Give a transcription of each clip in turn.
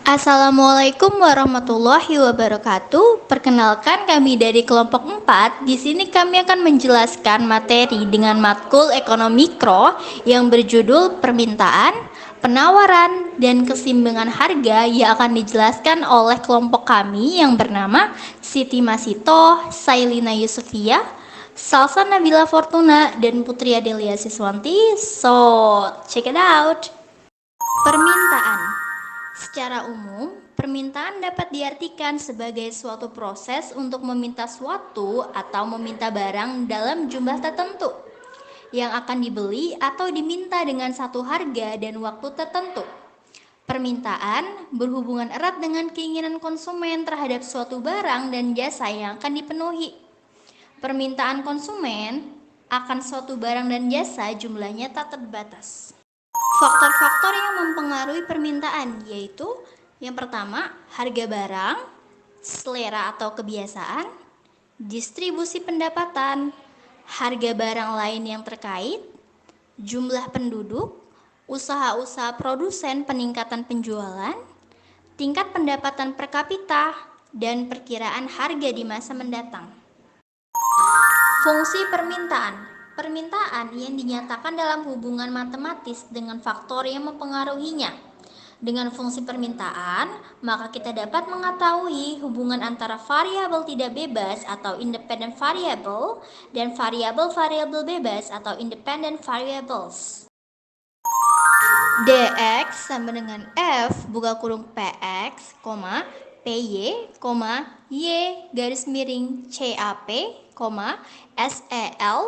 Assalamualaikum warahmatullahi wabarakatuh. Perkenalkan kami dari kelompok 4. Di sini kami akan menjelaskan materi dengan matkul ekonomi mikro yang berjudul permintaan, penawaran, dan keseimbangan harga yang akan dijelaskan oleh kelompok kami yang bernama Siti Masito, Sailina Yusufia, Salsa Nabila Fortuna, dan Putri Adelia Siswanti. So, check it out. Permintaan. Secara umum, permintaan dapat diartikan sebagai suatu proses untuk meminta suatu atau meminta barang dalam jumlah tertentu yang akan dibeli atau diminta dengan satu harga dan waktu tertentu. Permintaan berhubungan erat dengan keinginan konsumen terhadap suatu barang dan jasa yang akan dipenuhi. Permintaan konsumen akan suatu barang dan jasa jumlahnya tak terbatas. Faktor-faktor yang mempengaruhi permintaan yaitu yang pertama, harga barang, selera atau kebiasaan, distribusi pendapatan, harga barang lain yang terkait, jumlah penduduk, usaha-usaha produsen peningkatan penjualan, tingkat pendapatan per kapita, dan perkiraan harga di masa mendatang. Fungsi permintaan. Permintaan yang dinyatakan dalam hubungan matematis dengan faktor yang mempengaruhinya. Dengan fungsi permintaan, maka kita dapat mengetahui hubungan antara variabel tidak bebas atau independent variable dan variabel-variabel bebas atau independent variables. Dx sama dengan F buka kurung Px, PY, Y garis miring CAP, SEL,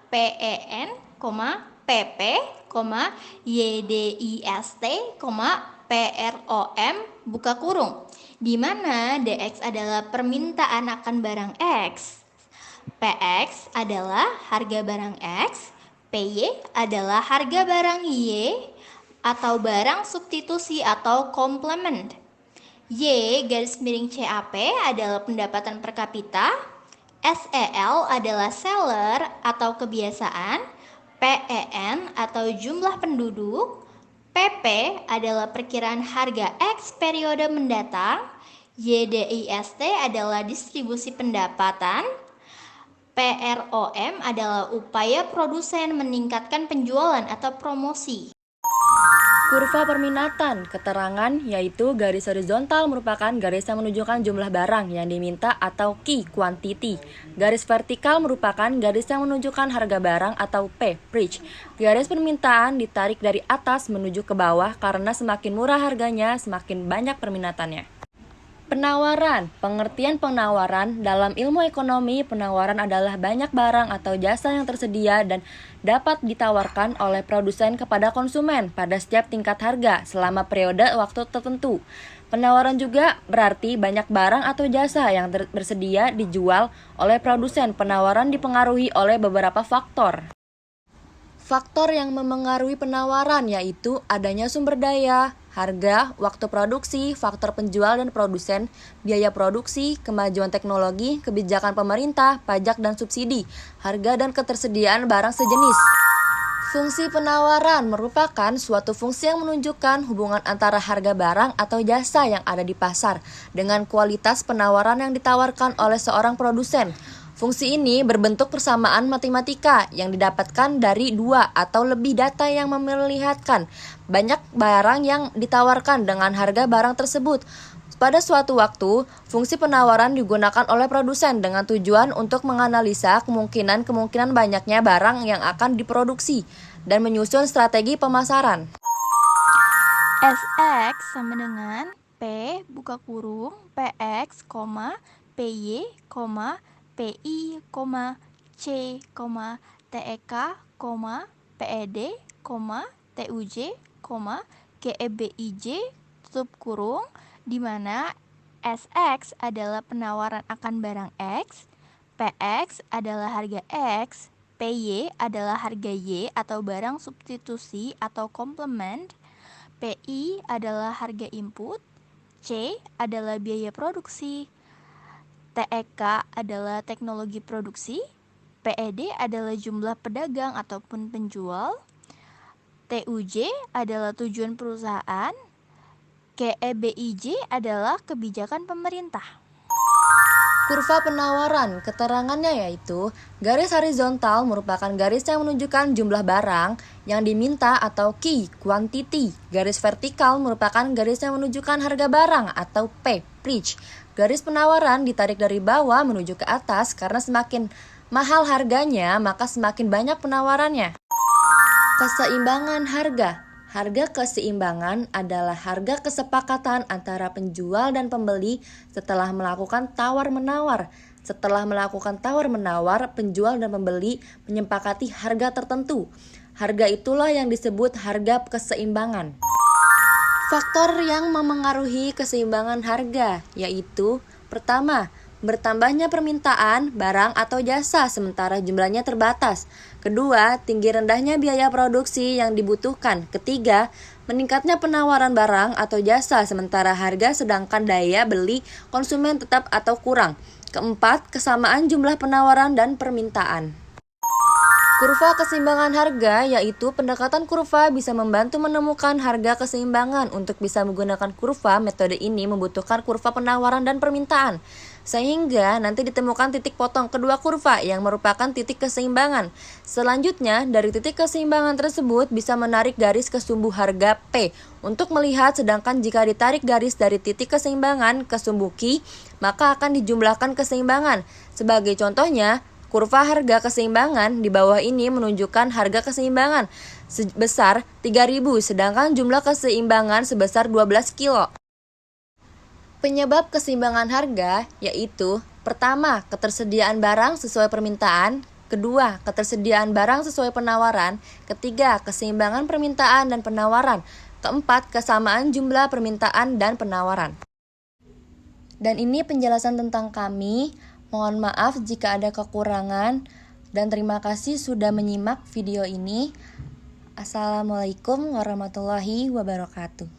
PEN, PP, YDIST, PROM buka kurung, di mana Dx adalah permintaan akan barang X, Px adalah harga barang X, PY adalah harga barang Y atau barang substitusi atau komplement. Y garis miring CAP adalah pendapatan per kapita, SEL adalah seller atau kebiasaan, PEN atau jumlah penduduk, PP adalah perkiraan harga X periode mendatang, YDIST adalah distribusi pendapatan, PROM adalah upaya produsen meningkatkan penjualan atau promosi. Kurva permintaan, keterangan yaitu garis horizontal merupakan garis yang menunjukkan jumlah barang yang diminta atau key quantity. Garis vertikal merupakan garis yang menunjukkan harga barang atau P, price. Garis permintaan ditarik dari atas menuju ke bawah karena semakin murah harganya, semakin banyak perminatannya. Penawaran. Pengertian penawaran dalam ilmu ekonomi, penawaran adalah banyak barang atau jasa yang tersedia dan dapat ditawarkan oleh produsen kepada konsumen pada setiap tingkat harga selama periode waktu tertentu. Penawaran juga berarti banyak barang atau jasa yang bersedia dijual oleh produsen. Penawaran dipengaruhi oleh beberapa faktor. Faktor yang memengaruhi penawaran yaitu adanya sumber daya, harga, waktu produksi, faktor penjual dan produsen, biaya produksi, kemajuan teknologi, kebijakan pemerintah, pajak dan subsidi, harga dan ketersediaan barang sejenis. Fungsi penawaran merupakan suatu fungsi yang menunjukkan hubungan antara harga barang atau jasa yang ada di pasar dengan kualitas penawaran yang ditawarkan oleh seorang produsen. Fungsi ini berbentuk persamaan matematika yang didapatkan dari dua atau lebih data yang memperlihatkan banyak barang yang ditawarkan dengan harga barang tersebut. Pada suatu waktu, fungsi penawaran digunakan oleh produsen dengan tujuan untuk menganalisa kemungkinan banyaknya barang yang akan diproduksi dan menyusun strategi pemasaran. Sx sama dengan P buka kurung Px, PY, PI, C, TEK, PED, TUJ, GEBIJ tutup kurung, di mana SX adalah penawaran akan barang X, PX adalah harga X, PY adalah harga Y atau barang substitusi atau komplement, PI adalah harga input, C adalah biaya produksi, TEK adalah teknologi produksi, PED adalah jumlah pedagang ataupun penjual, TUJ adalah tujuan perusahaan, KEBIJ adalah kebijakan pemerintah. Kurva penawaran, keterangannya yaitu garis horizontal merupakan garis yang menunjukkan jumlah barang yang diminta atau key quantity. Garis vertikal merupakan garis yang menunjukkan harga barang atau P, price. Garis penawaran ditarik dari bawah menuju ke atas karena semakin mahal harganya maka semakin banyak penawarannya. Keseimbangan harga. Harga keseimbangan adalah harga kesepakatan antara penjual dan pembeli setelah melakukan tawar-menawar. Setelah melakukan tawar-menawar, penjual dan pembeli menyepakati harga tertentu. Harga itulah yang disebut harga keseimbangan. Faktor yang memengaruhi keseimbangan harga yaitu: pertama, bertambahnya permintaan barang atau jasa sementara jumlahnya terbatas. Kedua, tinggi rendahnya biaya produksi yang dibutuhkan. Ketiga, meningkatnya penawaran barang atau jasa sementara harga sedangkan daya beli konsumen tetap atau kurang. Keempat, kesamaan jumlah penawaran dan permintaan. Kurva keseimbangan harga yaitu pendekatan kurva bisa membantu menemukan harga keseimbangan. Untuk bisa menggunakan kurva, metode ini membutuhkan kurva penawaran dan permintaan, sehingga nanti ditemukan titik potong kedua kurva yang merupakan titik keseimbangan. Selanjutnya, dari titik keseimbangan tersebut bisa menarik garis ke sumbu harga P untuk melihat, sedangkan jika ditarik garis dari titik keseimbangan ke sumbu Q, maka akan dijumlahkan keseimbangan. Sebagai contohnya, kurva harga keseimbangan di bawah ini menunjukkan harga keseimbangan sebesar 3.000 sedangkan jumlah keseimbangan sebesar 12 kilo. Penyebab keseimbangan harga yaitu: pertama, ketersediaan barang sesuai permintaan. Kedua, ketersediaan barang sesuai penawaran. Ketiga, keseimbangan permintaan dan penawaran. Keempat, kesamaan jumlah permintaan dan penawaran. Dan ini penjelasan tentang kami. Mohon maaf jika ada kekurangan dan terima kasih sudah menyimak video ini. Assalamualaikum warahmatullahi wabarakatuh.